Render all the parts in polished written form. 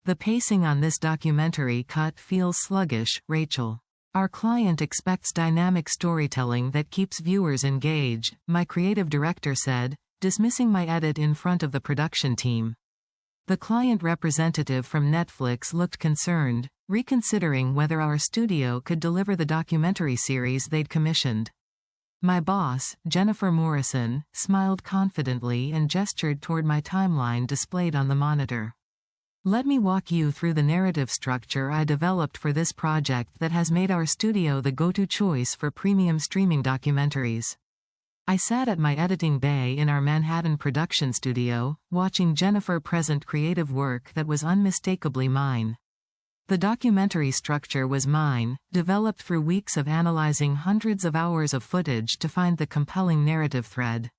The pacing on this documentary cut feels sluggish, Rachel. Our client expects dynamic storytelling that keeps viewers engaged, my creative director said, dismissing my edit in front of the production team. The client representative from Netflix looked concerned, reconsidering whether our studio could deliver the documentary series they'd commissioned. My boss, Jennifer Morrison, smiled confidently and gestured toward my timeline displayed on the monitor. Let me walk you through the narrative structure I developed for this project that has made our studio the go-to choice for premium streaming documentaries. I sat at my editing bay in our Manhattan production studio, watching Jennifer present creative work that was unmistakably mine. The documentary structure was mine, developed through weeks of analyzing hundreds of hours of footage to find the compelling narrative thread.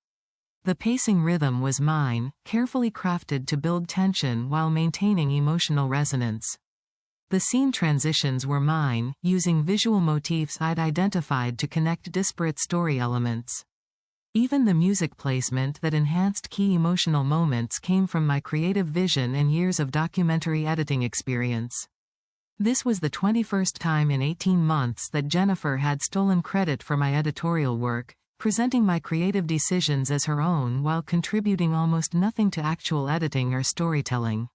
The pacing rhythm was mine, carefully crafted to build tension while maintaining emotional resonance. The scene transitions were mine, using visual motifs I'd identified to connect disparate story elements. Even the music placement that enhanced key emotional moments came from my creative vision and years of documentary editing experience. This was the 21st time in 18 months that Jennifer had stolen credit for my editorial work, presenting my creative decisions as her own while contributing almost nothing to actual editing or storytelling.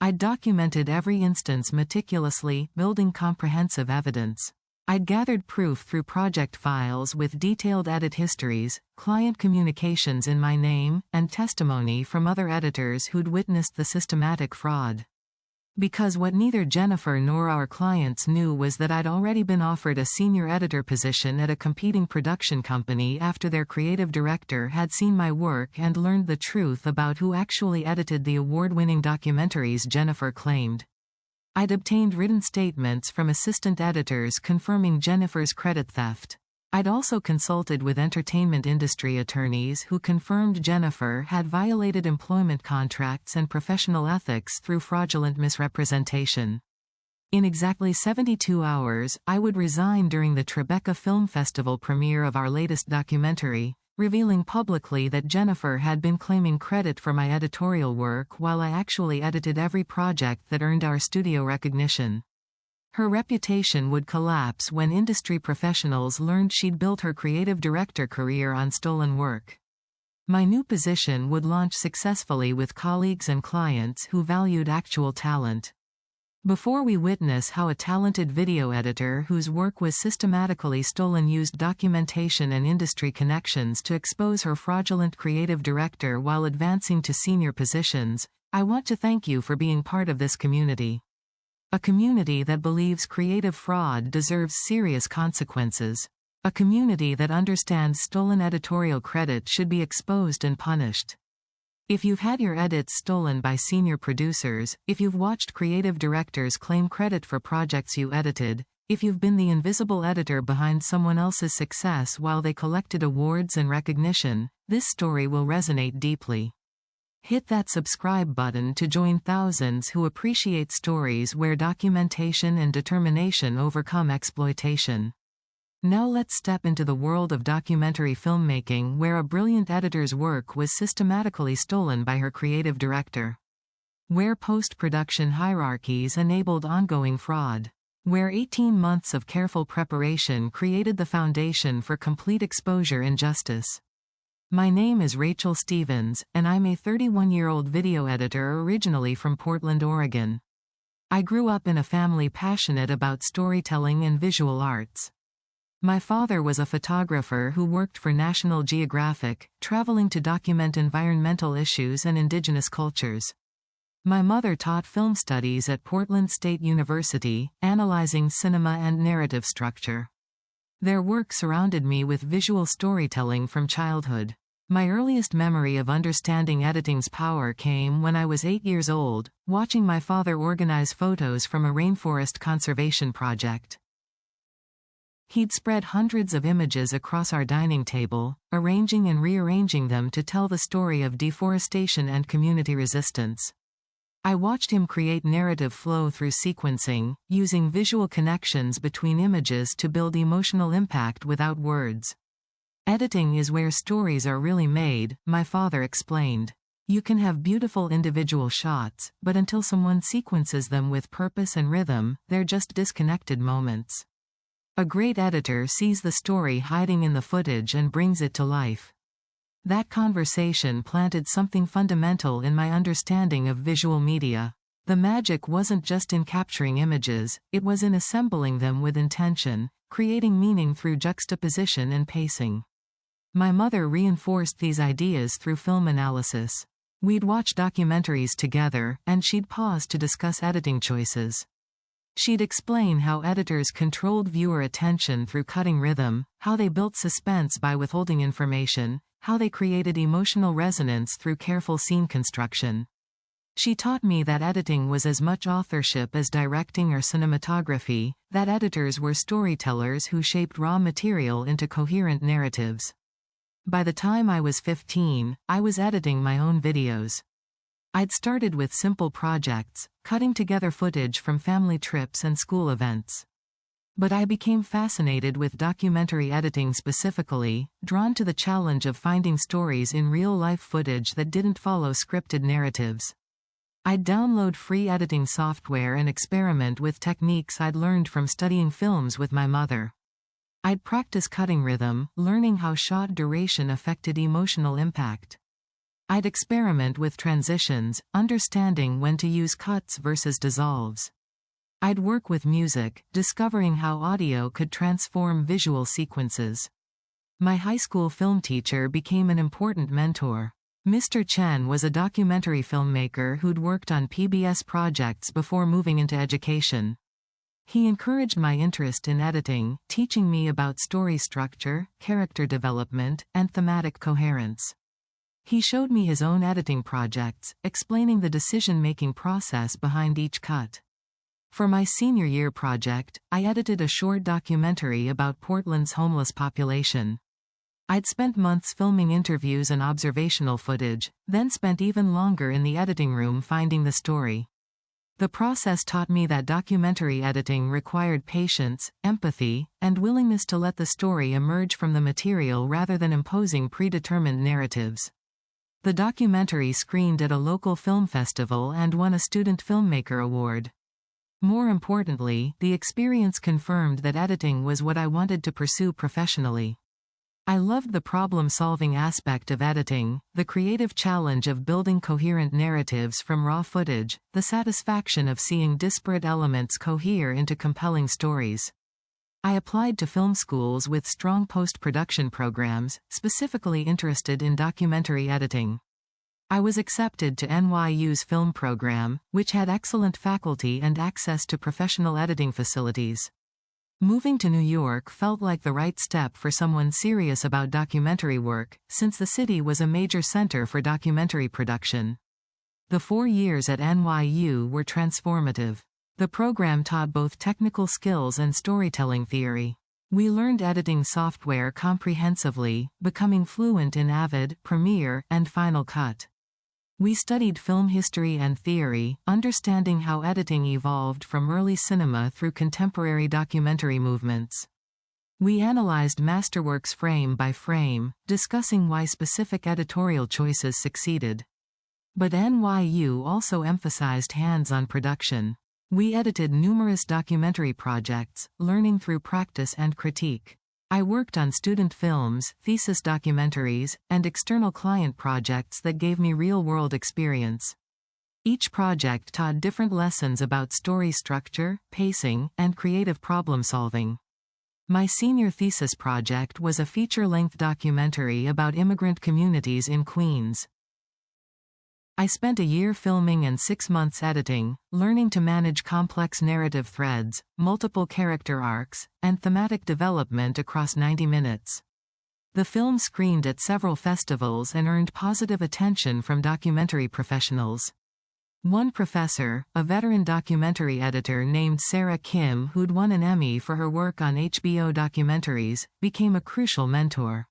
I'd documented every instance meticulously, building comprehensive evidence. I'd gathered proof through project files with detailed edit histories, client communications in my name, and testimony from other editors who'd witnessed the systematic fraud. Because what neither Jennifer nor our clients knew was that I'd already been offered a senior editor position at a competing production company after their creative director had seen my work and learned the truth about who actually edited the award-winning documentaries Jennifer claimed. I'd obtained written statements from assistant editors confirming Jennifer's credit theft. I'd also consulted with entertainment industry attorneys who confirmed Jennifer had violated employment contracts and professional ethics through fraudulent misrepresentation. In exactly 72 hours, I would resign during the Tribeca Film Festival premiere of our latest documentary, revealing publicly that Jennifer had been claiming credit for my editorial work while I actually edited every project that earned our studio recognition. Her reputation would collapse when industry professionals learned she'd built her creative director career on stolen work. My new position would launch successfully with colleagues and clients who valued actual talent. Before we witness how a talented video editor whose work was systematically stolen used documentation and industry connections to expose her fraudulent creative director while advancing to senior positions, I want to thank you for being part of this community. A community that believes creative fraud deserves serious consequences. A community that understands stolen editorial credit should be exposed and punished. If you've had your edits stolen by senior producers, if you've watched creative directors claim credit for projects you edited, if you've been the invisible editor behind someone else's success while they collected awards and recognition, this story will resonate deeply. Hit that subscribe button to join thousands who appreciate stories where documentation and determination overcome exploitation. Now let's step into the world of documentary filmmaking where a brilliant editor's work was systematically stolen by her creative director. Where post-production hierarchies enabled ongoing fraud. Where 18 months of careful preparation created the foundation for complete exposure and justice. My name is Rachel Stevens, and I'm a 31-year-old video editor originally from Portland, Oregon. I grew up in a family passionate about storytelling and visual arts. My father was a photographer who worked for National Geographic, traveling to document environmental issues and indigenous cultures. My mother taught film studies at Portland State University, analyzing cinema and narrative structure. Their work surrounded me with visual storytelling from childhood. My earliest memory of understanding editing's power came when I was 8 years old, watching my father organize photos from a rainforest conservation project. He'd spread hundreds of images across our dining table, arranging and rearranging them to tell the story of deforestation and community resistance. I watched him create narrative flow through sequencing, using visual connections between images to build emotional impact without words. Editing is where stories are really made, my father explained. You can have beautiful individual shots, but until someone sequences them with purpose and rhythm, they're just disconnected moments. A great editor sees the story hiding in the footage and brings it to life. That conversation planted something fundamental in my understanding of visual media. The magic wasn't just in capturing images, it was in assembling them with intention, creating meaning through juxtaposition and pacing. My mother reinforced these ideas through film analysis. We'd watch documentaries together, and she'd pause to discuss editing choices. She'd explain how editors controlled viewer attention through cutting rhythm, how they built suspense by withholding information, how they created emotional resonance through careful scene construction. She taught me that editing was as much authorship as directing or cinematography, that editors were storytellers who shaped raw material into coherent narratives. By the time I was 15, I was editing my own videos. I'd started with simple projects, cutting together footage from family trips and school events. But I became fascinated with documentary editing specifically, drawn to the challenge of finding stories in real-life footage that didn't follow scripted narratives. I'd download free editing software and experiment with techniques I'd learned from studying films with my mother. I'd practice cutting rhythm, learning how shot duration affected emotional impact. I'd experiment with transitions, understanding when to use cuts versus dissolves. I'd work with music, discovering how audio could transform visual sequences. My high school film teacher became an important mentor. Mr. Chen was a documentary filmmaker who'd worked on PBS projects before moving into education. He encouraged my interest in editing, teaching me about story structure, character development, and thematic coherence. He showed me his own editing projects, explaining the decision-making process behind each cut. For my senior year project, I edited a short documentary about Portland's homeless population. I'd spent months filming interviews and observational footage, then spent even longer in the editing room finding the story. The process taught me that documentary editing required patience, empathy, and willingness to let the story emerge from the material rather than imposing predetermined narratives. The documentary screened at a local film festival and won a Student Filmmaker Award. More importantly, the experience confirmed that editing was what I wanted to pursue professionally. I loved the problem-solving aspect of editing, the creative challenge of building coherent narratives from raw footage, the satisfaction of seeing disparate elements cohere into compelling stories. I applied to film schools with strong post-production programs, specifically interested in documentary editing. I was accepted to NYU's film program, which had excellent faculty and access to professional editing facilities. Moving to New York felt like the right step for someone serious about documentary work, since the city was a major center for documentary production. The 4 years at NYU were transformative. The program taught both technical skills and storytelling theory. We learned editing software comprehensively, becoming fluent in Avid, Premiere, and Final Cut. We studied film history and theory, understanding how editing evolved from early cinema through contemporary documentary movements. We analyzed masterworks frame by frame, discussing why specific editorial choices succeeded. But NYU also emphasized hands-on production. We edited numerous documentary projects, learning through practice and critique. I worked on student films, thesis documentaries, and external client projects that gave me real-world experience. Each project taught different lessons about story structure, pacing, and creative problem-solving. My senior thesis project was a feature-length documentary about immigrant communities in Queens. I spent a year filming and 6 months editing, learning to manage complex narrative threads, multiple character arcs, and thematic development across 90 minutes. The film screened at several festivals and earned positive attention from documentary professionals. One professor, a veteran documentary editor named Sarah Kim who'd won an Emmy for her work on HBO documentaries, became a crucial mentor.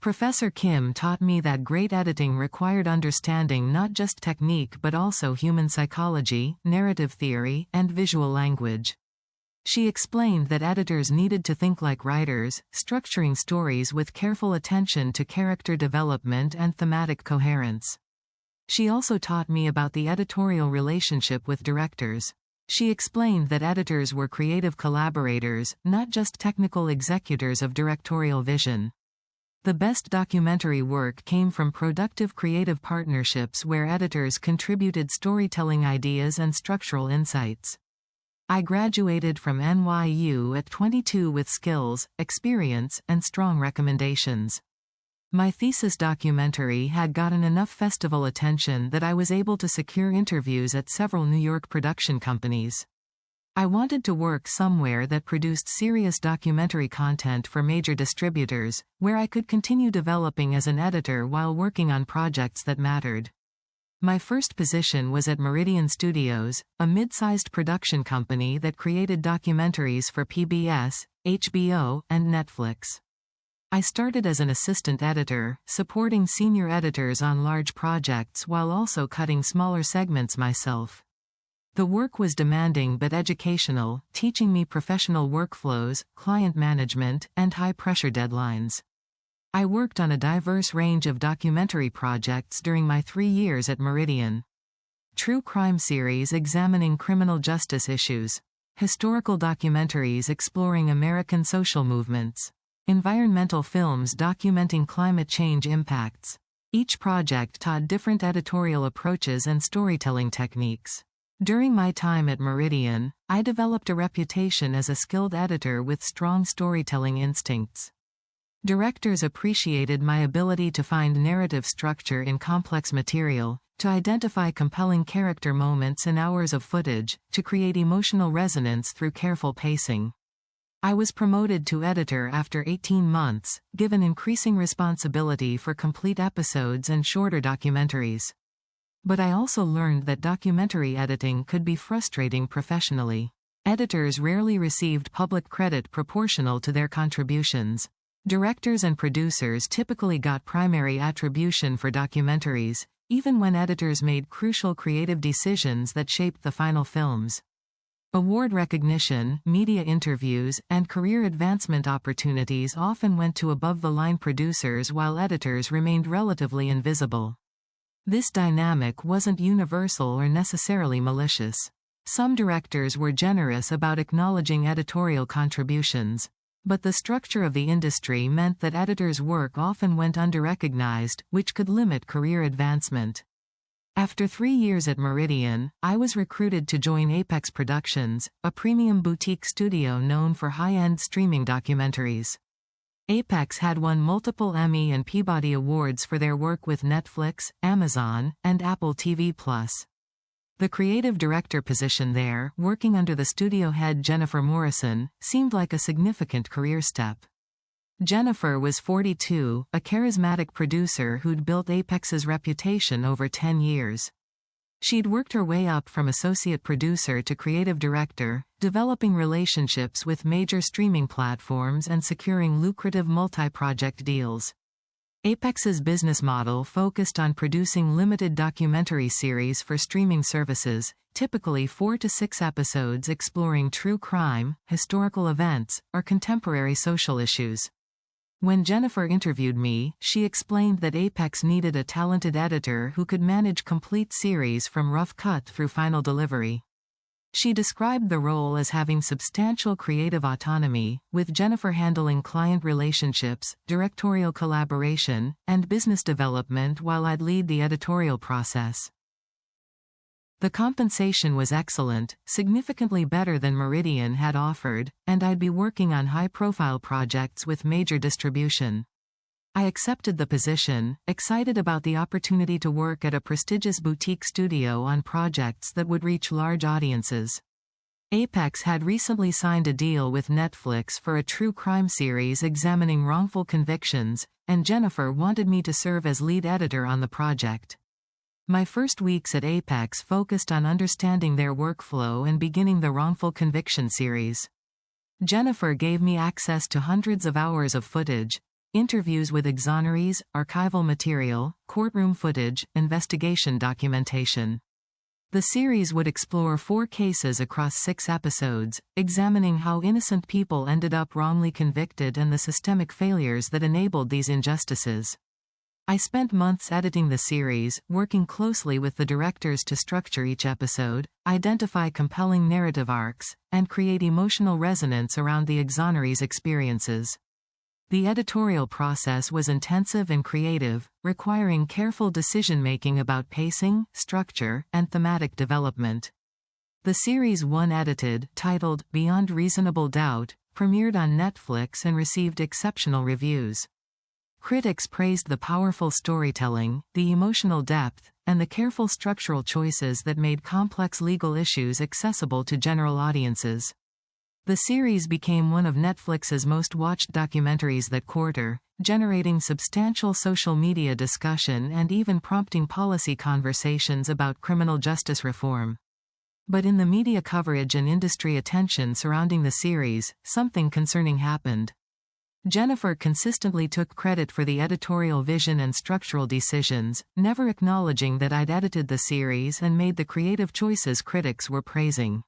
Professor Kim taught me that great editing required understanding not just technique but also human psychology, narrative theory, and visual language. She explained that editors needed to think like writers, structuring stories with careful attention to character development and thematic coherence. She also taught me about the editorial relationship with directors. She explained that editors were creative collaborators, not just technical executors of directorial vision. The best documentary work came from productive creative partnerships where editors contributed storytelling ideas and structural insights. I graduated from NYU at 22 with skills, experience, and strong recommendations. My thesis documentary had gotten enough festival attention that I was able to secure interviews at several New York production companies. I wanted to work somewhere that produced serious documentary content for major distributors, where I could continue developing as an editor while working on projects that mattered. My first position was at Meridian Studios, a mid-sized production company that created documentaries for PBS, HBO, and Netflix. I started as an assistant editor, supporting senior editors on large projects while also cutting smaller segments myself. The work was demanding but educational, teaching me professional workflows, client management, and high-pressure deadlines. I worked on a diverse range of documentary projects during my 3 years at Meridian. True crime series examining criminal justice issues, historical documentaries exploring American social movements, environmental films documenting climate change impacts. Each project taught different editorial approaches and storytelling techniques. During my time at Meridian, I developed a reputation as a skilled editor with strong storytelling instincts. Directors appreciated my ability to find narrative structure in complex material, to identify compelling character moments in hours of footage, to create emotional resonance through careful pacing. I was promoted to editor after 18 months, given increasing responsibility for complete episodes and shorter documentaries. But I also learned that documentary editing could be frustrating professionally. Editors rarely received public credit proportional to their contributions. Directors and producers typically got primary attribution for documentaries, even when editors made crucial creative decisions that shaped the final films. Award recognition, media interviews, and career advancement opportunities often went to above-the-line producers while editors remained relatively invisible. This dynamic wasn't universal or necessarily malicious. Some directors were generous about acknowledging editorial contributions. But the structure of the industry meant that editors' work often went under-recognized, which could limit career advancement. After 3 years at Meridian, I was recruited to join Apex Productions, a premium boutique studio known for high-end streaming documentaries. Apex had won multiple Emmy and Peabody Awards for their work with Netflix, Amazon, and Apple TV+. The creative director position there, working under the studio head Jennifer Morrison, seemed like a significant career step. Jennifer was 42, a charismatic producer who'd built Apex's reputation over 10 years. She'd worked her way up from associate producer to creative director, developing relationships with major streaming platforms and securing lucrative multi-project deals. Apex's business model focused on producing limited documentary series for streaming services, typically 4 to 6 episodes exploring true crime, historical events, or contemporary social issues. When Jennifer interviewed me, she explained that Apex needed a talented editor who could manage complete series from rough cut through final delivery. She described the role as having substantial creative autonomy, with Jennifer handling client relationships, directorial collaboration, and business development while I'd lead the editorial process. The compensation was excellent, significantly better than Meridian had offered, and I'd be working on high-profile projects with major distribution. I accepted the position, excited about the opportunity to work at a prestigious boutique studio on projects that would reach large audiences. Apex had recently signed a deal with Netflix for a true crime series examining wrongful convictions, and Jennifer wanted me to serve as lead editor on the project. My first weeks at Apex focused on understanding their workflow and beginning the wrongful conviction series. Jennifer gave me access to hundreds of hours of footage, interviews with exonerees, archival material, courtroom footage, investigation documentation. The series would explore 4 cases across 6 episodes, examining how innocent people ended up wrongly convicted and the systemic failures that enabled these injustices. I spent months editing the series, working closely with the directors to structure each episode, identify compelling narrative arcs, and create emotional resonance around the exonerees' experiences. The editorial process was intensive and creative, requiring careful decision-making about pacing, structure, and thematic development. The series one edited, titled Beyond Reasonable Doubt, premiered on Netflix and received exceptional reviews. Critics praised the powerful storytelling, the emotional depth, and the careful structural choices that made complex legal issues accessible to general audiences. The series became one of Netflix's most watched documentaries that quarter, generating substantial social media discussion and even prompting policy conversations about criminal justice reform. But in the media coverage and industry attention surrounding the series, something concerning happened. Jennifer consistently took credit for the editorial vision and structural decisions, never acknowledging that I'd edited the series and made the creative choices critics were praising.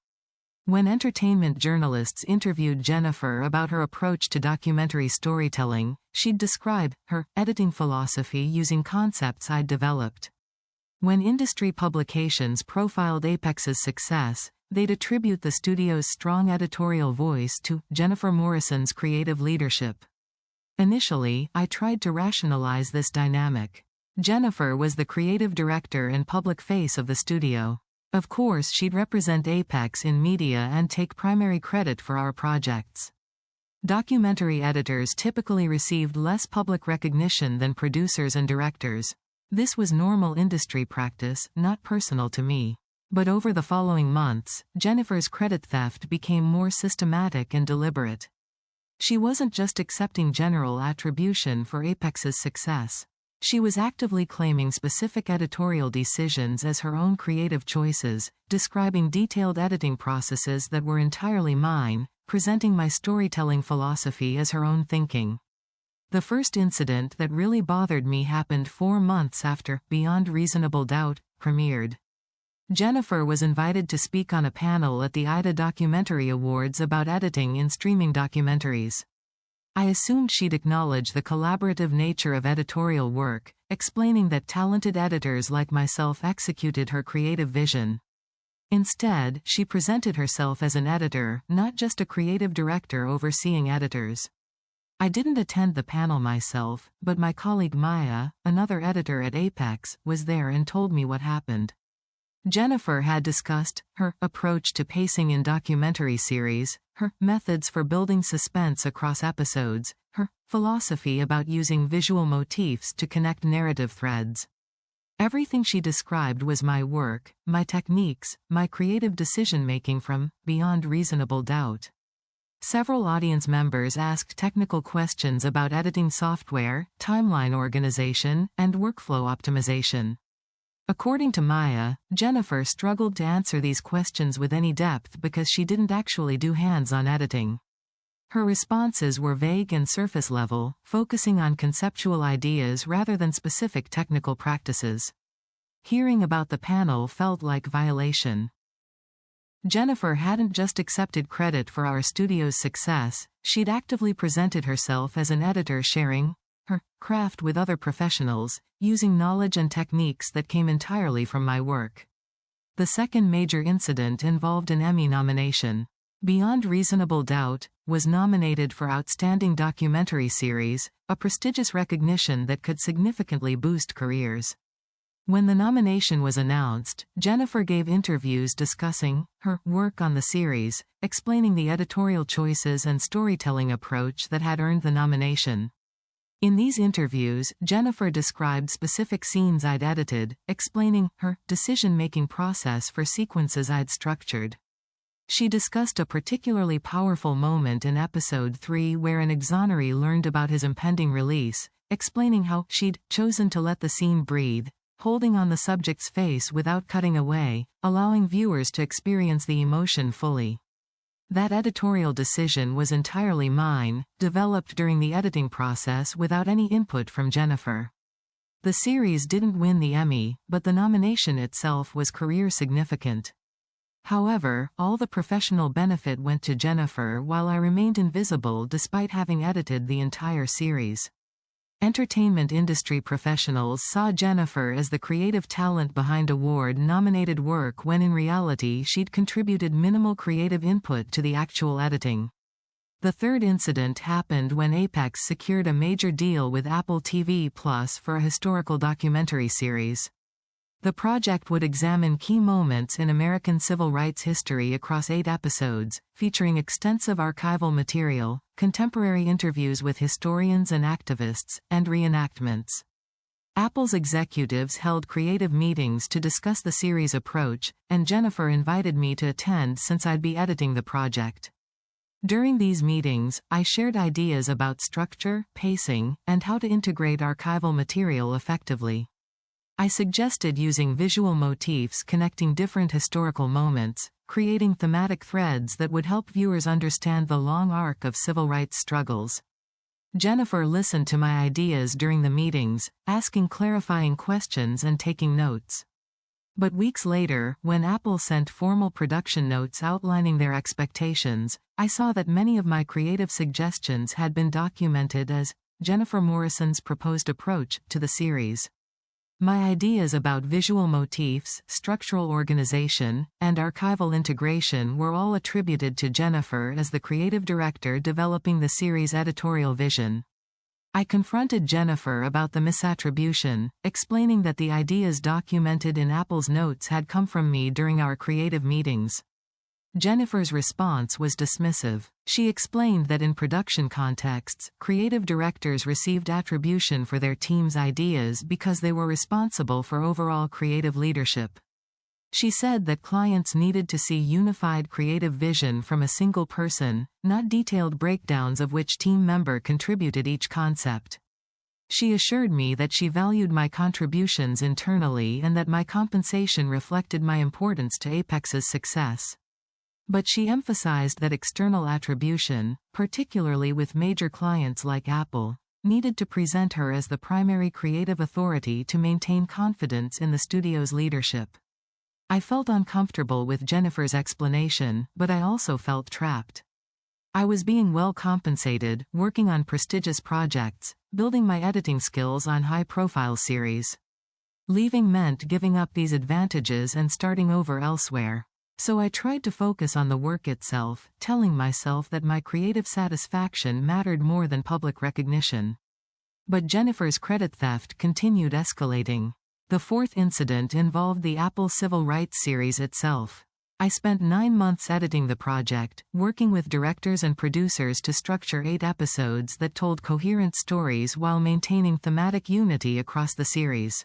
When entertainment journalists interviewed Jennifer about her approach to documentary storytelling, she'd describe her editing philosophy using concepts I'd developed. When industry publications profiled Apex's success, they'd attribute the studio's strong editorial voice to Jennifer Morrison's creative leadership. Initially, I tried to rationalize this dynamic. Jennifer was the creative director and public face of the studio. Of course, she'd represent Apex in media and take primary credit for our projects. Documentary editors typically received less public recognition than producers and directors. This was normal industry practice, not personal to me. But over the following months, Jennifer's credit theft became more systematic and deliberate. She wasn't just accepting general attribution for Apex's success. She was actively claiming specific editorial decisions as her own creative choices, describing detailed editing processes that were entirely mine, presenting my storytelling philosophy as her own thinking. The first incident that really bothered me happened 4 months after Beyond Reasonable Doubt premiered. Jennifer was invited to speak on a panel at the IDA Documentary Awards about editing in streaming documentaries. I assumed she'd acknowledge the collaborative nature of editorial work, explaining that talented editors like myself executed her creative vision. Instead, she presented herself as an editor, not just a creative director overseeing editors. I didn't attend the panel myself, but my colleague Maya, another editor at Apex, was there and told me what happened. Jennifer had discussed her approach to pacing in documentary series, her methods for building suspense across episodes, her philosophy about using visual motifs to connect narrative threads. Everything she described was my work, my techniques, my creative decision-making from Beyond Reasonable Doubt. Several audience members asked technical questions about editing software, timeline organization, and workflow optimization. According to Maya, Jennifer struggled to answer these questions with any depth because she didn't actually do hands-on editing. Her responses were vague and surface level, focusing on conceptual ideas rather than specific technical practices. Hearing about the panel felt like violation. Jennifer hadn't just accepted credit for our studio's success, she'd actively presented herself as an editor sharing her craft with other professionals, using knowledge and techniques that came entirely from my work. The second major incident involved an Emmy nomination. Beyond Reasonable Doubt was nominated for Outstanding Documentary Series, a prestigious recognition that could significantly boost careers. When the nomination was announced, Jennifer gave interviews discussing her work on the series, explaining the editorial choices and storytelling approach that had earned the nomination. In these interviews, Jennifer described specific scenes I'd edited, explaining her decision-making process for sequences I'd structured. She discussed a particularly powerful moment in episode 3 where an exoneree learned about his impending release, explaining how she'd chosen to let the scene breathe, holding on the subject's face without cutting away, allowing viewers to experience the emotion fully. That editorial decision was entirely mine, developed during the editing process without any input from Jennifer. The series didn't win the Emmy, but the nomination itself was career significant. However, all the professional benefit went to Jennifer while I remained invisible despite having edited the entire series. Entertainment industry professionals saw Jennifer as the creative talent behind award-nominated work when in reality she'd contributed minimal creative input to the actual editing. The third incident happened when Apex secured a major deal with Apple TV Plus for a historical documentary series. The project would examine key moments in American civil rights history across 8 episodes, featuring extensive archival material, contemporary interviews with historians and activists, and reenactments. Apple's executives held creative meetings to discuss the series' approach, and Jennifer invited me to attend since I'd be editing the project. During these meetings, I shared ideas about structure, pacing, and how to integrate archival material effectively. I suggested using visual motifs connecting different historical moments, creating thematic threads that would help viewers understand the long arc of civil rights struggles. Jennifer listened to my ideas during the meetings, asking clarifying questions and taking notes. But weeks later, when Apple sent formal production notes outlining their expectations, I saw that many of my creative suggestions had been documented as Jennifer Morrison's proposed approach to the series. My ideas about visual motifs, structural organization, and archival integration were all attributed to Jennifer as the creative director developing the series' editorial vision. I confronted Jennifer about the misattribution, explaining that the ideas documented in Apple's notes had come from me during our creative meetings. Jennifer's response was dismissive. She explained that in production contexts, creative directors received attribution for their team's ideas because they were responsible for overall creative leadership. She said that clients needed to see unified creative vision from a single person, not detailed breakdowns of which team member contributed each concept. She assured me that she valued my contributions internally and that my compensation reflected my importance to Apex's success. But she emphasized that external attribution, particularly with major clients like Apple, needed to present her as the primary creative authority to maintain confidence in the studio's leadership. I felt uncomfortable with Jennifer's explanation, but I also felt trapped. I was being well compensated, working on prestigious projects, building my editing skills on high-profile series. Leaving meant giving up these advantages and starting over elsewhere. So I tried to focus on the work itself, telling myself that my creative satisfaction mattered more than public recognition. But Jennifer's credit theft continued escalating. The fourth incident involved the Apple Civil Rights series itself. I spent 9 months editing the project, working with directors and producers to structure 8 episodes that told coherent stories while maintaining thematic unity across the series.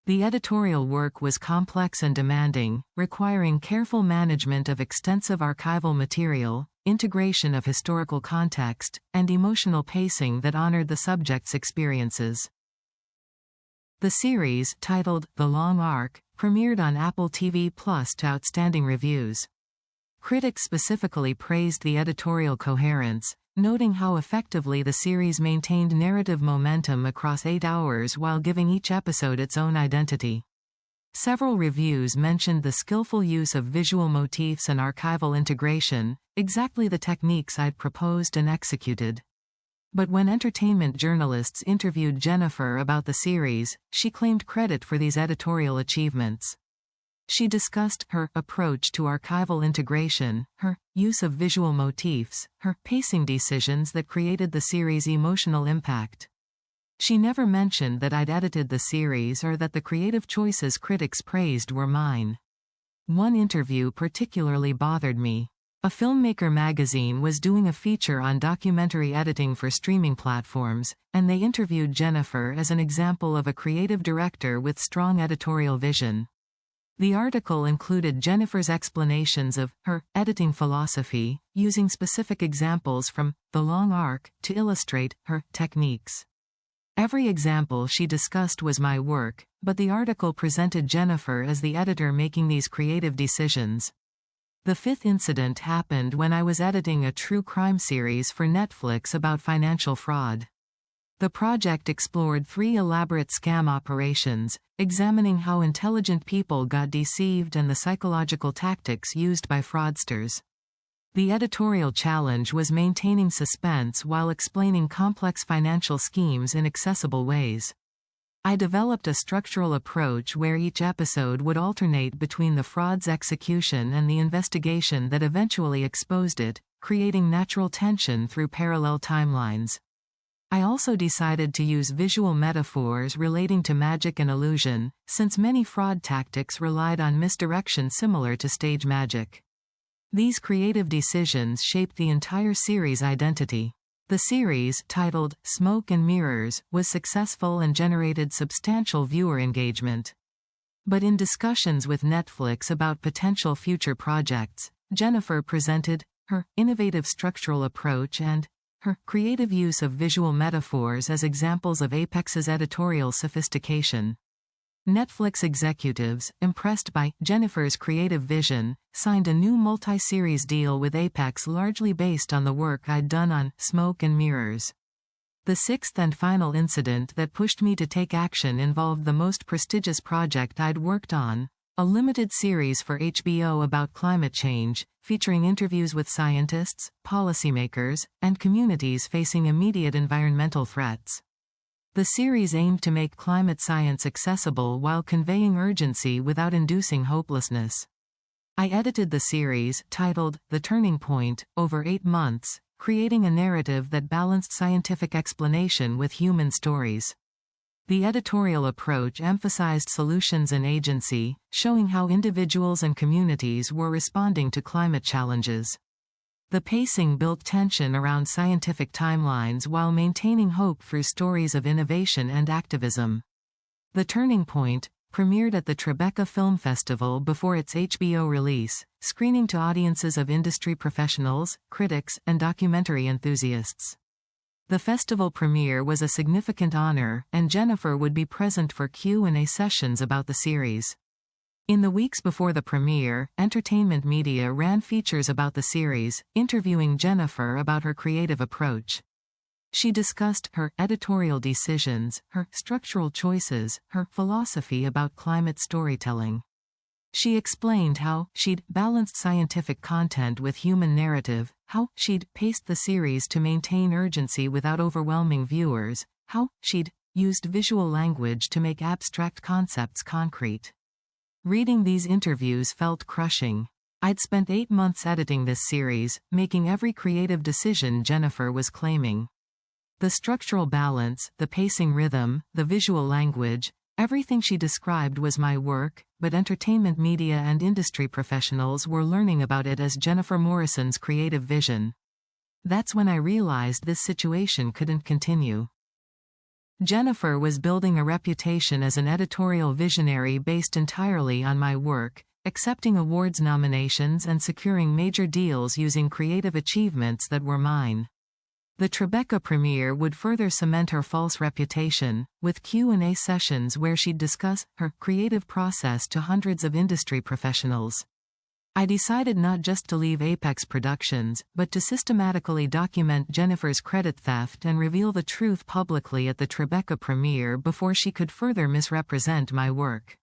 The editorial work was complex and demanding, requiring careful management of extensive archival material, integration of historical context, and emotional pacing that honored the subject's experiences. The series, titled The Long Arc, premiered on Apple TV Plus to outstanding reviews. Critics specifically praised the editorial coherence, noting how effectively the series maintained narrative momentum across 8 hours while giving each episode its own identity. Several reviews mentioned the skillful use of visual motifs and archival integration, exactly the techniques I'd proposed and executed. But when entertainment journalists interviewed Jennifer about the series, she claimed credit for these editorial achievements. She discussed her approach to archival integration, her use of visual motifs, her pacing decisions that created the series' emotional impact. She never mentioned that I'd edited the series or that the creative choices critics praised were mine. One interview particularly bothered me. A Filmmaker magazine was doing a feature on documentary editing for streaming platforms, and they interviewed Jennifer as an example of a creative director with strong editorial vision. The article included Jennifer's explanations of her editing philosophy, using specific examples from The Long Arc to illustrate her techniques. Every example she discussed was my work, but the article presented Jennifer as the editor making these creative decisions. The fifth incident happened when I was editing a true crime series for Netflix about financial fraud. The project explored 3 elaborate scam operations, examining how intelligent people got deceived and the psychological tactics used by fraudsters. The editorial challenge was maintaining suspense while explaining complex financial schemes in accessible ways. I developed a structural approach where each episode would alternate between the fraud's execution and the investigation that eventually exposed it, creating natural tension through parallel timelines. I also decided to use visual metaphors relating to magic and illusion, since many fraud tactics relied on misdirection similar to stage magic. These creative decisions shaped the entire series' identity. The series, titled Smoke and Mirrors, was successful and generated substantial viewer engagement. But in discussions with Netflix about potential future projects, Jennifer presented her innovative structural approach and her creative use of visual metaphors as examples of Apex's editorial sophistication. Netflix executives, impressed by Jennifer's creative vision, signed a new multi-series deal with Apex largely based on the work I'd done on Smoke and Mirrors. The sixth and final incident that pushed me to take action involved the most prestigious project I'd worked on, a limited series for HBO about climate change, featuring interviews with scientists, policymakers, and communities facing immediate environmental threats. The series aimed to make climate science accessible while conveying urgency without inducing hopelessness. I edited the series, titled The Turning Point, over 8 months, creating a narrative that balanced scientific explanation with human stories. The editorial approach emphasized solutions and agency, showing how individuals and communities were responding to climate challenges. The pacing built tension around scientific timelines while maintaining hope through stories of innovation and activism. The Turning Point premiered at the Tribeca Film Festival before its HBO release, screening to audiences of industry professionals, critics, and documentary enthusiasts. The festival premiere was a significant honor, and Jennifer would be present for Q&A sessions about the series. In the weeks before the premiere, entertainment media ran features about the series, interviewing Jennifer about her creative approach. She discussed her editorial decisions, her structural choices, her philosophy about climate storytelling. She explained how she'd balanced scientific content with human narrative, how she'd paced the series to maintain urgency without overwhelming viewers, how she'd used visual language to make abstract concepts concrete. Reading these interviews felt crushing. I'd spent 8 months editing this series, making every creative decision Jennifer was claiming. The structural balance, the pacing rhythm, the visual language, everything she described was my work, but entertainment media and industry professionals were learning about it as Jennifer Morrison's creative vision. That's when I realized this situation couldn't continue. Jennifer was building a reputation as an editorial visionary based entirely on my work, accepting awards nominations and securing major deals using creative achievements that were mine. The Tribeca premiere would further cement her false reputation, with Q&A sessions where she'd discuss her creative process to hundreds of industry professionals. I decided not just to leave Apex Productions, but to systematically document Jennifer's credit theft and reveal the truth publicly at the Tribeca premiere before she could further misrepresent my work.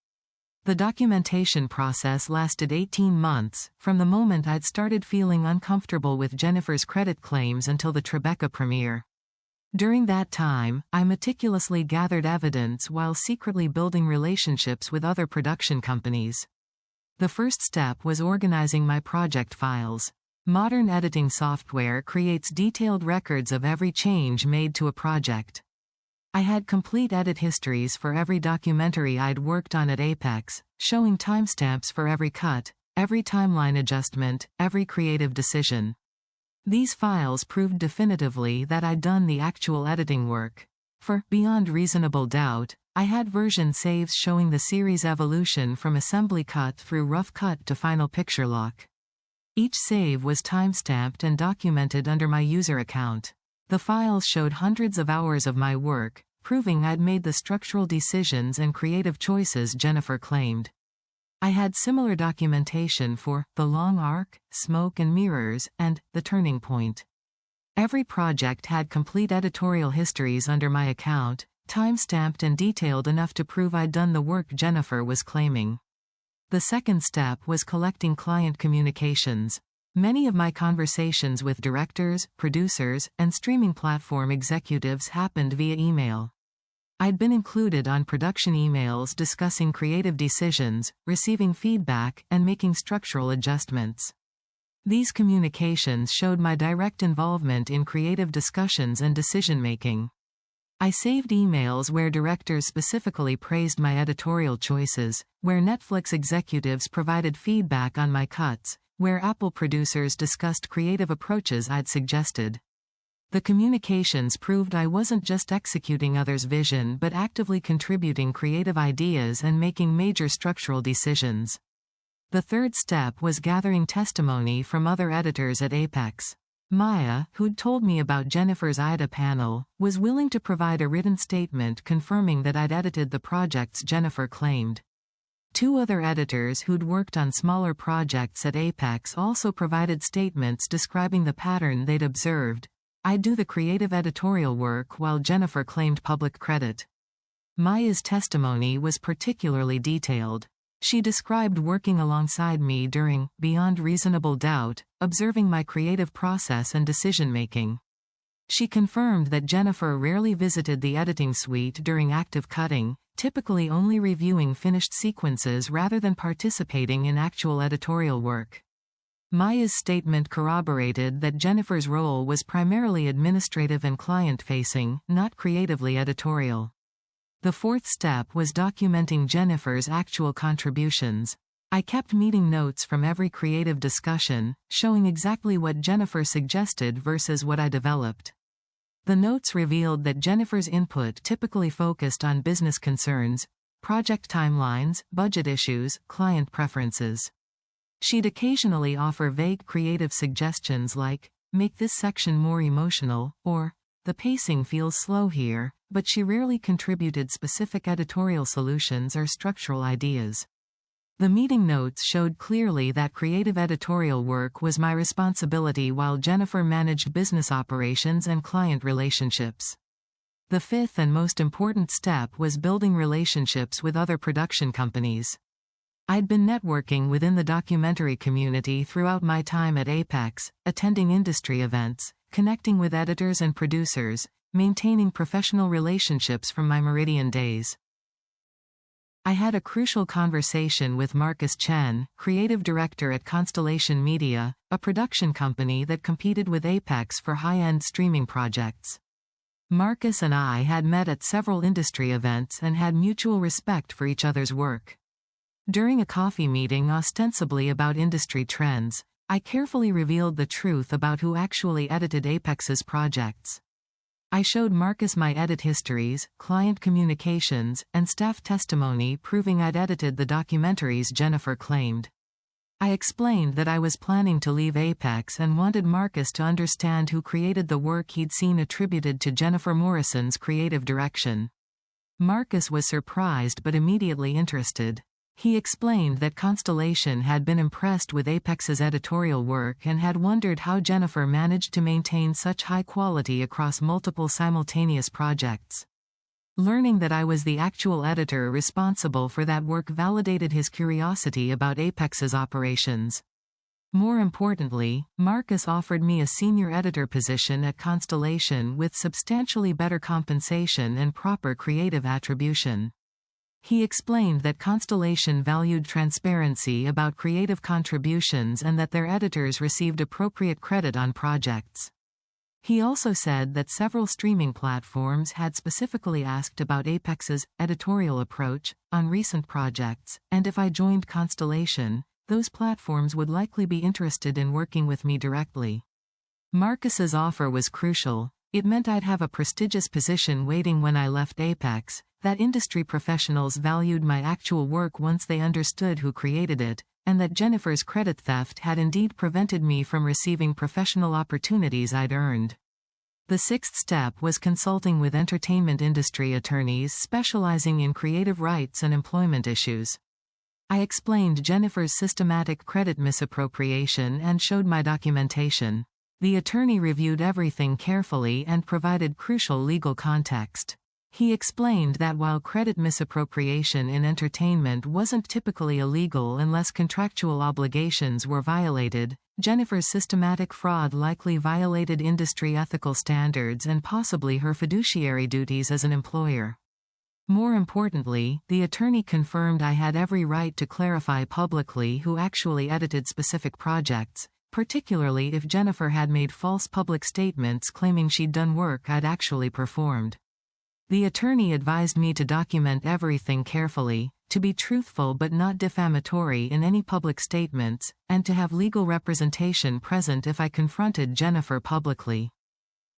The documentation process lasted 18 months, from the moment I'd started feeling uncomfortable with Jennifer's credit claims until the Tribeca premiere. During that time, I meticulously gathered evidence while secretly building relationships with other production companies. The first step was organizing my project files. Modern editing software creates detailed records of every change made to a project. I had complete edit histories for every documentary I'd worked on at Apex, showing timestamps for every cut, every timeline adjustment, every creative decision. These files proved definitively that I'd done the actual editing work. For beyond reasonable doubt, I had version saves showing the series' evolution from assembly cut through rough cut to final picture lock. Each save was timestamped and documented under my user account. The files showed hundreds of hours of my work, proving I'd made the structural decisions and creative choices Jennifer claimed. I had similar documentation for The Long Arc, Smoke and Mirrors, and The Turning Point. Every project had complete editorial histories under my account, time-stamped and detailed enough to prove I'd done the work Jennifer was claiming. The second step was collecting client communications. Many of my conversations with directors, producers, and streaming platform executives happened via email. I'd been included on production emails discussing creative decisions, receiving feedback, and making structural adjustments. These communications showed my direct involvement in creative discussions and decision-making. I saved emails where directors specifically praised my editorial choices, where Netflix executives provided feedback on my cuts, where Apple producers discussed creative approaches I'd suggested. The communications proved I wasn't just executing others' vision but actively contributing creative ideas and making major structural decisions. The third step was gathering testimony from other editors at Apex. Maya, who'd told me about Jennifer's IDA panel, was willing to provide a written statement confirming that I'd edited the projects Jennifer claimed. Two other editors who'd worked on smaller projects at Apex also provided statements describing the pattern they'd observed. I'd do the creative editorial work while Jennifer claimed public credit. Maya's testimony was particularly detailed. She described working alongside me during Beyond Reasonable Doubt, observing my creative process and decision-making. She confirmed that Jennifer rarely visited the editing suite during active cutting, typically only reviewing finished sequences rather than participating in actual editorial work. Maya's statement corroborated that Jennifer's role was primarily administrative and client-facing, not creatively editorial. The fourth step was documenting Jennifer's actual contributions. I kept meeting notes from every creative discussion, showing exactly what Jennifer suggested versus what I developed. The notes revealed that Jennifer's input typically focused on business concerns, project timelines, budget issues, client preferences. She'd occasionally offer vague creative suggestions like, "Make this section more emotional," or, "The pacing feels slow here," but she rarely contributed specific editorial solutions or structural ideas. The meeting notes showed clearly that creative editorial work was my responsibility while Jennifer managed business operations and client relationships. The fifth and most important step was building relationships with other production companies. I'd been networking within the documentary community throughout my time at Apex, attending industry events, connecting with editors and producers, maintaining professional relationships from my Meridian days. I had a crucial conversation with Marcus Chen, creative director at Constellation Media, a production company that competed with Apex for high-end streaming projects. Marcus and I had met at several industry events and had mutual respect for each other's work. During a coffee meeting ostensibly about industry trends, I carefully revealed the truth about who actually edited Apex's projects. I showed Marcus my edit histories, client communications, and staff testimony proving I'd edited the documentaries Jennifer claimed. I explained that I was planning to leave Apex and wanted Marcus to understand who created the work he'd seen attributed to Jennifer Morrison's creative direction. Marcus was surprised but immediately interested. He explained that Constellation had been impressed with Apex's editorial work and had wondered how Jennifer managed to maintain such high quality across multiple simultaneous projects. Learning that I was the actual editor responsible for that work validated his curiosity about Apex's operations. More importantly, Marcus offered me a senior editor position at Constellation with substantially better compensation and proper creative attribution. He explained that Constellation valued transparency about creative contributions and that their editors received appropriate credit on projects. He also said that several streaming platforms had specifically asked about Apex's editorial approach on recent projects, and if I joined Constellation, those platforms would likely be interested in working with me directly. Marcus's offer was crucial. It meant I'd have a prestigious position waiting when I left Apex, that industry professionals valued my actual work once they understood who created it, and that Jennifer's credit theft had indeed prevented me from receiving professional opportunities I'd earned. The sixth step was consulting with entertainment industry attorneys specializing in creative rights and employment issues. I explained Jennifer's systematic credit misappropriation and showed my documentation. The attorney reviewed everything carefully and provided crucial legal context. He explained that while credit misappropriation in entertainment wasn't typically illegal unless contractual obligations were violated, Jennifer's systematic fraud likely violated industry ethical standards and possibly her fiduciary duties as an employer. More importantly, the attorney confirmed I had every right to clarify publicly who actually edited specific projects, particularly if Jennifer had made false public statements claiming she'd done work I'd actually performed. The attorney advised me to document everything carefully, to be truthful but not defamatory in any public statements, and to have legal representation present if I confronted Jennifer publicly.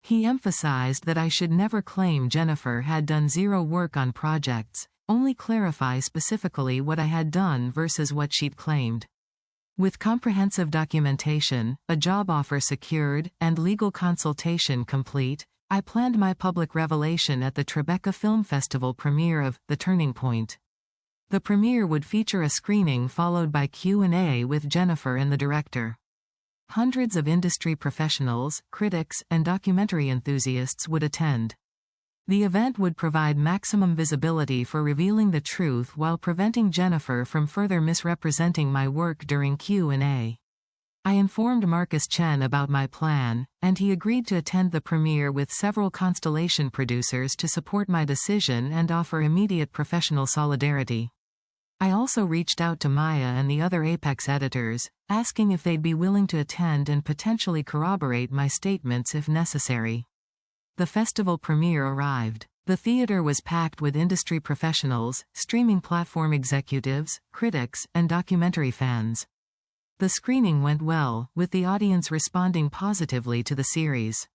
He emphasized that I should never claim Jennifer had done zero work on projects, only clarify specifically what I had done versus what she'd claimed. With comprehensive documentation, a job offer secured, and legal consultation complete, I planned my public revelation at the Tribeca Film Festival premiere of The Turning Point. The premiere would feature a screening followed by Q&A with Jennifer and the director. Hundreds of industry professionals, critics, and documentary enthusiasts would attend. The event would provide maximum visibility for revealing the truth while preventing Jennifer from further misrepresenting my work during Q&A. I informed Marcus Chen about my plan, and he agreed to attend the premiere with several Constellation producers to support my decision and offer immediate professional solidarity. I also reached out to Maya and the other Apex editors, asking if they'd be willing to attend and potentially corroborate my statements if necessary. The festival premiere arrived. The theater was packed with industry professionals, streaming platform executives, critics, and documentary fans. The screening went well, with the audience responding positively to the series.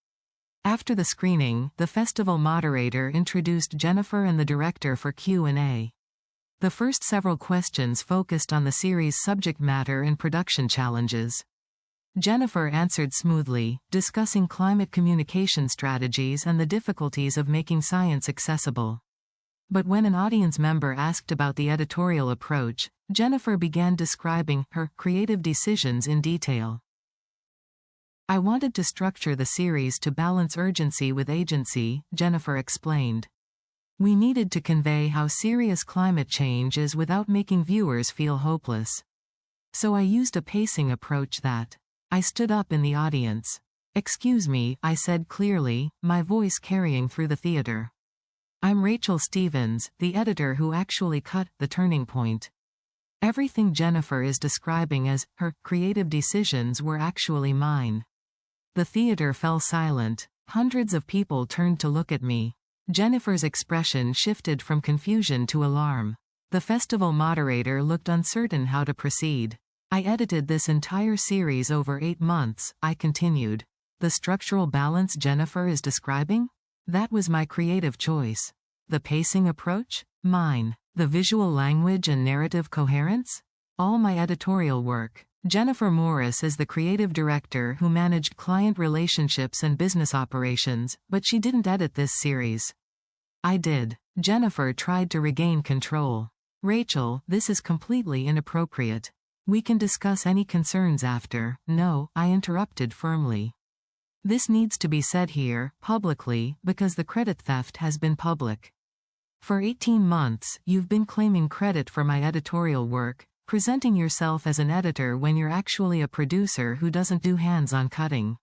After the screening, the festival moderator introduced Jennifer and the director for Q&A. The first several questions focused on the series' subject matter and production challenges. Jennifer answered smoothly, discussing climate communication strategies and the difficulties of making science accessible. But when an audience member asked about the editorial approach, Jennifer began describing her creative decisions in detail. I wanted to structure the series to balance urgency with agency, Jennifer explained. We needed to convey how serious climate change is without making viewers feel hopeless. So I used a pacing approach that. I stood up in the audience. "Excuse me," I said clearly, my voice carrying through the theater. "I'm Rachel Stevens, the editor who actually cut The Turning Point. Everything Jennifer is describing as her creative decisions were actually mine." The theater fell silent. Hundreds of people turned to look at me. Jennifer's expression shifted from confusion to alarm. The festival moderator looked uncertain how to proceed. "I edited this entire series over 8 months," I continued. "The structural balance Jennifer is describing? That was my creative choice. The pacing approach? Mine. The visual language and narrative coherence? All my editorial work." Jennifer Morris is the creative director who managed client relationships and business operations, but she didn't edit this series. I did. Jennifer tried to regain control. "Rachel, this is completely inappropriate. We can discuss any concerns after." "No," I interrupted firmly. "This needs to be said here, publicly, because the credit theft has been public. For 18 months, you've been claiming credit for my editorial work, presenting yourself as an editor when you're actually a producer who doesn't do hands-on cutting."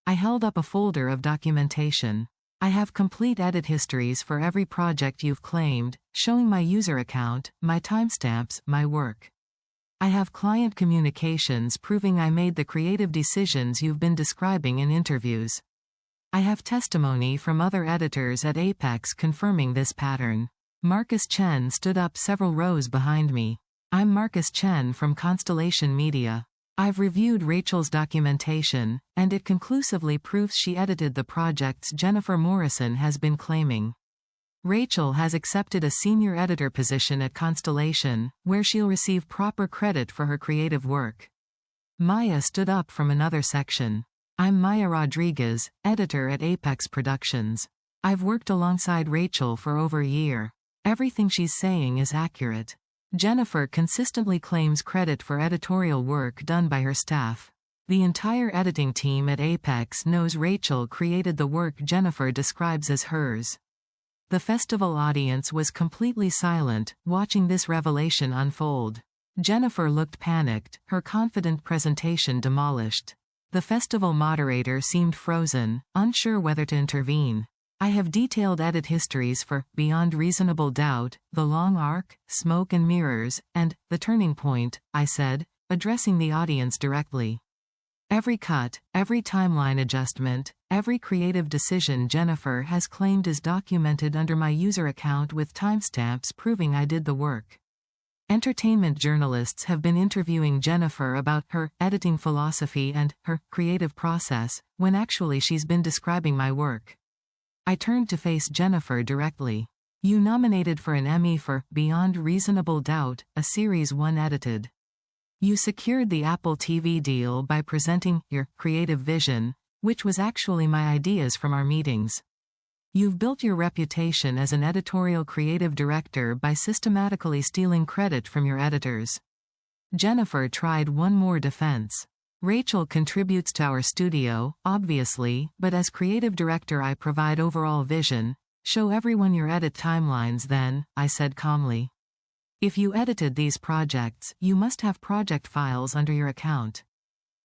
I held up a folder of documentation. "I have complete edit histories for every project you've claimed, showing my user account, my timestamps, my work. I have client communications proving I made the creative decisions you've been describing in interviews. I have testimony from other editors at Apex confirming this pattern." Marcus Chen stood up several rows behind me. "I'm Marcus Chen from Constellation Media. I've reviewed Rachel's documentation, and it conclusively proves she edited the projects Jennifer Morrison has been claiming. Rachel has accepted a senior editor position at Constellation, where she'll receive proper credit for her creative work." Maya stood up from another section. "I'm Maya Rodriguez, editor at Apex Productions. I've worked alongside Rachel for over a year. Everything she's saying is accurate. Jennifer consistently claims credit for editorial work done by her staff. The entire editing team at Apex knows Rachel created the work Jennifer describes as hers." The festival audience was completely silent, watching this revelation unfold. Jennifer looked panicked, her confident presentation demolished. The festival moderator seemed frozen, unsure whether to intervene. I have detailed edit histories for Beyond Reasonable Doubt, The Long Arc, Smoke and Mirrors, and The Turning Point, I said, addressing the audience directly. Every cut, every timeline adjustment, every creative decision Jennifer has claimed is documented under my user account with timestamps proving I did the work. Entertainment journalists have been interviewing Jennifer about her editing philosophy and her creative process, when actually she's been describing my work. I turned to face Jennifer directly. You nominated for an Emmy for Beyond Reasonable Doubt, a series one edited. You secured the Apple TV deal by presenting your creative vision, which was actually my ideas from our meetings. You've built your reputation as an editorial creative director by systematically stealing credit from your editors. Jennifer tried one more defense. Rachel contributes to our studio, obviously, but as creative director I provide overall vision. Show everyone your edit timelines then, I said calmly. If you edited these projects, you must have project files under your account.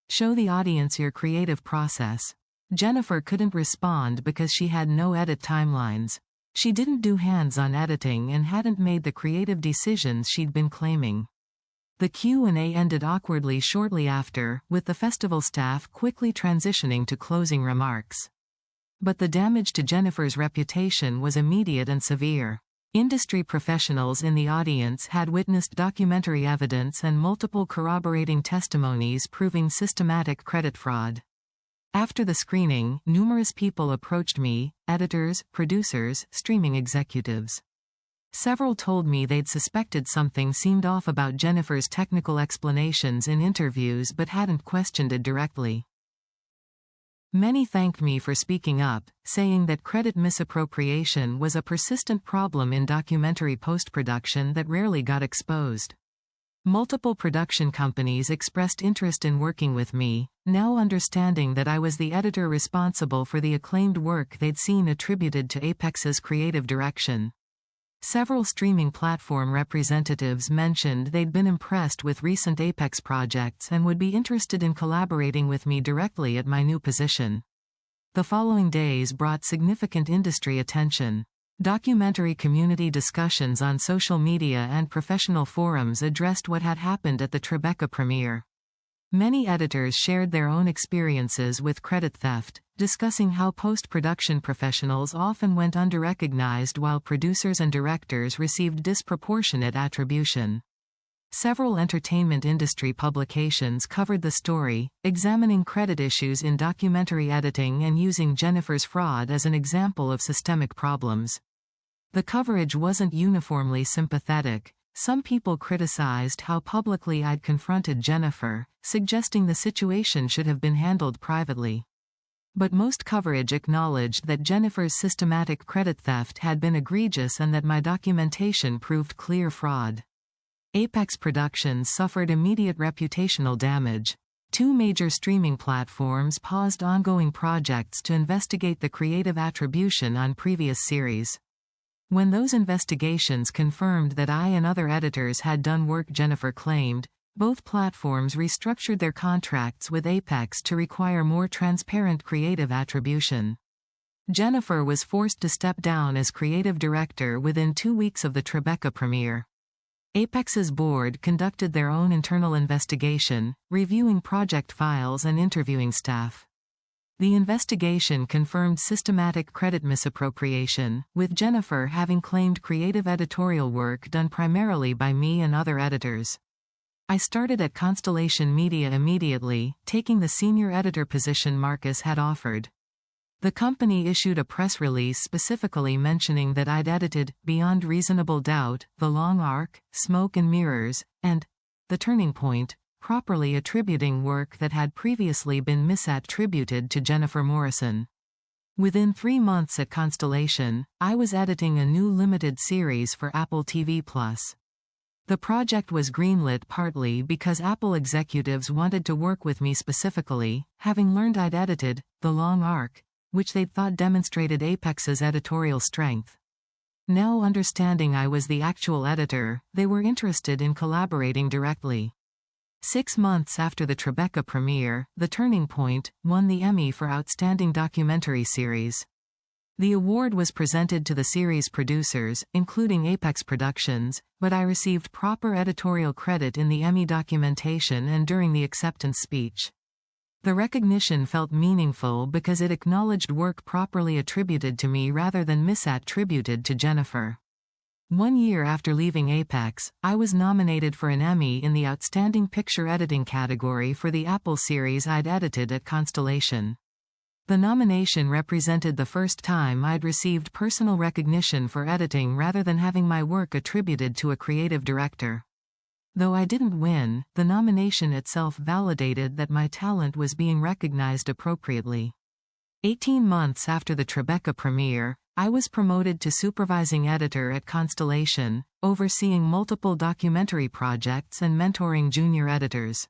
Show the audience your creative process. Jennifer couldn't respond because she had no edit timelines. She didn't do hands-on editing and hadn't made the creative decisions she'd been claiming. The Q&A ended awkwardly shortly after, with the festival staff quickly transitioning to closing remarks. But the damage to Jennifer's reputation was immediate and severe. Industry professionals in the audience had witnessed documentary evidence and multiple corroborating testimonies proving systematic credit fraud. After the screening, numerous people approached me, editors, producers, streaming executives. Several told me they'd suspected something seemed off about Jennifer's technical explanations in interviews but hadn't questioned it directly. Many thanked me for speaking up, saying that credit misappropriation was a persistent problem in documentary post-production that rarely got exposed. Multiple production companies expressed interest in working with me, now understanding that I was the editor responsible for the acclaimed work they'd seen attributed to Apex's creative direction. Several streaming platform representatives mentioned they'd been impressed with recent Apex projects and would be interested in collaborating with me directly at my new position. The following days brought significant industry attention. Documentary community discussions on social media and professional forums addressed what had happened at the Tribeca premiere. Many editors shared their own experiences with credit theft, discussing how post-production professionals often went underrecognized while producers and directors received disproportionate attribution. Several entertainment industry publications covered the story, examining credit issues in documentary editing and using Jennifer's fraud as an example of systemic problems. The coverage wasn't uniformly sympathetic. Some people criticized how publicly I'd confronted Jennifer, suggesting the situation should have been handled privately. But most coverage acknowledged that Jennifer's systematic credit theft had been egregious and that my documentation proved clear fraud. Apex Productions suffered immediate reputational damage. 2 major streaming platforms paused ongoing projects to investigate the creative attribution on previous series. When those investigations confirmed that I and other editors had done work Jennifer claimed, both platforms restructured their contracts with Apex to require more transparent creative attribution. Jennifer was forced to step down as creative director within 2 weeks of the Tribeca premiere. Apex's board conducted their own internal investigation, reviewing project files and interviewing staff. The investigation confirmed systematic credit misappropriation, with Jennifer having claimed creative editorial work done primarily by me and other editors. I started at Constellation Media immediately, taking the senior editor position Marcus had offered. The company issued a press release specifically mentioning that I'd edited Beyond Reasonable Doubt, The Long Arc, Smoke and Mirrors, and The Turning Point, properly attributing work that had previously been misattributed to Jennifer Morrison. Within 3 months at Constellation, I was editing a new limited series for Apple TV+. The project was greenlit partly because Apple executives wanted to work with me specifically, having learned I'd edited The Long Arc, which they'd thought demonstrated Apex's editorial strength. Now understanding I was the actual editor, they were interested in collaborating directly. 6 months after the Tribeca premiere, The Turning Point won the Emmy for Outstanding Documentary Series. The award was presented to the series producers, including Apex Productions, but I received proper editorial credit in the Emmy documentation and during the acceptance speech. The recognition felt meaningful because it acknowledged work properly attributed to me rather than misattributed to Jennifer. 1 year after leaving Apex, I was nominated for an Emmy in the Outstanding Picture Editing category for the Apple series I'd edited at Constellation. The nomination represented the first time I'd received personal recognition for editing rather than having my work attributed to a creative director. Though I didn't win, the nomination itself validated that my talent was being recognized appropriately. 18 months after the Tribeca premiere, I was promoted to supervising editor at Constellation, overseeing multiple documentary projects and mentoring junior editors.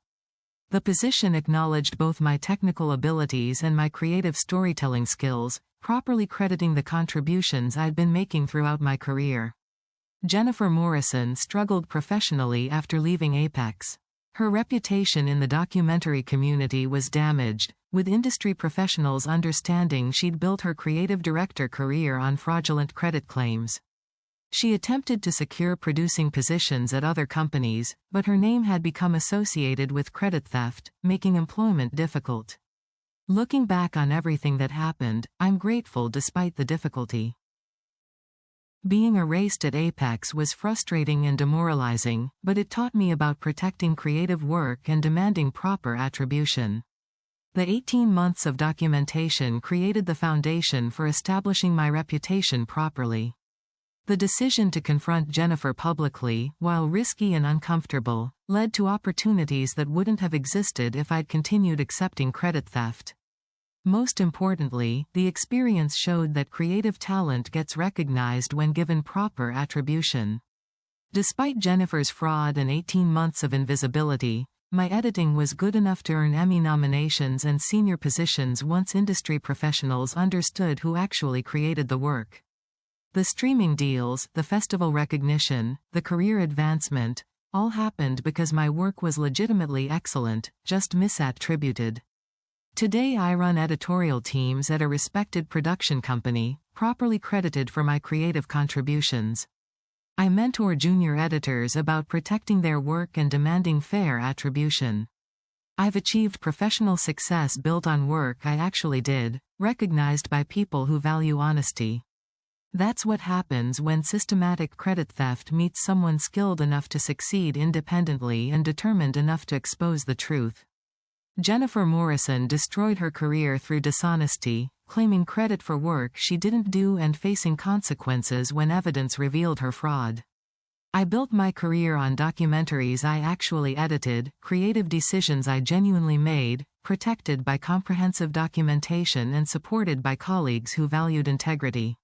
The position acknowledged both my technical abilities and my creative storytelling skills, properly crediting the contributions I'd been making throughout my career. Jennifer Morrison struggled professionally after leaving Apex. Her reputation in the documentary community was damaged, with industry professionals understanding she'd built her creative director career on fraudulent credit claims. She attempted to secure producing positions at other companies, but her name had become associated with credit theft, making employment difficult. Looking back on everything that happened, I'm grateful despite the difficulty. Being erased at Apex was frustrating and demoralizing, but it taught me about protecting creative work and demanding proper attribution. The 18 months of documentation created the foundation for establishing my reputation properly. The decision to confront Jennifer publicly, while risky and uncomfortable, led to opportunities that wouldn't have existed if I'd continued accepting credit theft. Most importantly, the experience showed that creative talent gets recognized when given proper attribution. Despite Jennifer's fraud and 18 months of invisibility, my editing was good enough to earn Emmy nominations and senior positions once industry professionals understood who actually created the work. The streaming deals, the festival recognition, the career advancement, all happened because my work was legitimately excellent, just misattributed. Today I run editorial teams at a respected production company, properly credited for my creative contributions. I mentor junior editors about protecting their work and demanding fair attribution. I've achieved professional success built on work I actually did, recognized by people who value honesty. That's what happens when systematic credit theft meets someone skilled enough to succeed independently and determined enough to expose the truth. Jennifer Morrison destroyed her career through dishonesty, claiming credit for work she didn't do and facing consequences when evidence revealed her fraud. I built my career on documentaries I actually edited, creative decisions I genuinely made, protected by comprehensive documentation and supported by colleagues who valued integrity.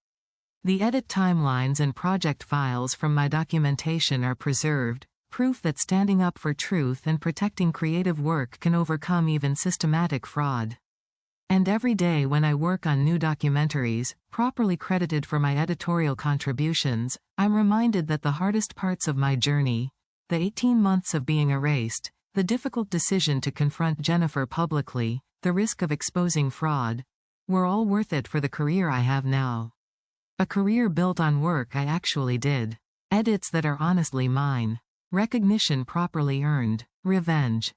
The edit timelines and project files from my documentation are preserved, proof that standing up for truth and protecting creative work can overcome even systematic fraud. And every day when I work on new documentaries, properly credited for my editorial contributions, I'm reminded that the hardest parts of my journey, the 18 months of being erased, the difficult decision to confront Jennifer publicly, the risk of exposing fraud, were all worth it for the career I have now. A career built on work I actually did. Edits that are honestly mine. Recognition properly earned. Revenge.